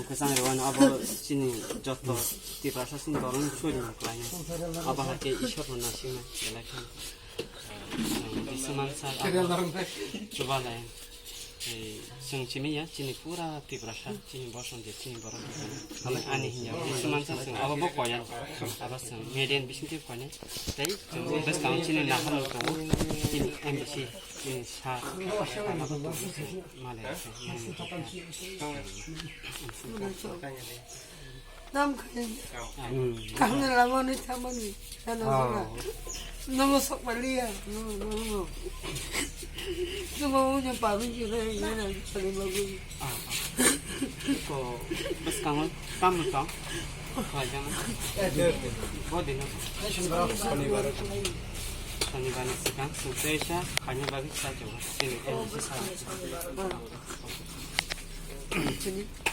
그 상으로는 아버 신이 저도 디바사신 거는 소리는 거아니야. 아버 할게 이셔보나 시면 연락해. 비스만살 주발라인. जों चिमिया चिनी पूरा तिब्रासा चिनी बसंदे चिनी बरन हालाय आनि हिया बिसमानसा जों आबाबो कया आबा जों मेडियन बिसिंति कने तै जों बस काउन चिनी नाहाल दङ चिनी एमबीसी चिनी सा माले 남 가는 라면이 참아니 나는 너무 속 말리야 너무 너무 그냥 밥이 그래 얘는 저리 먹고 그 बस काउन काम का खाजाना बहुत दिन शनिवार सिकान सुपेशा खाने बाकी साजो चिनी एमबीसी सा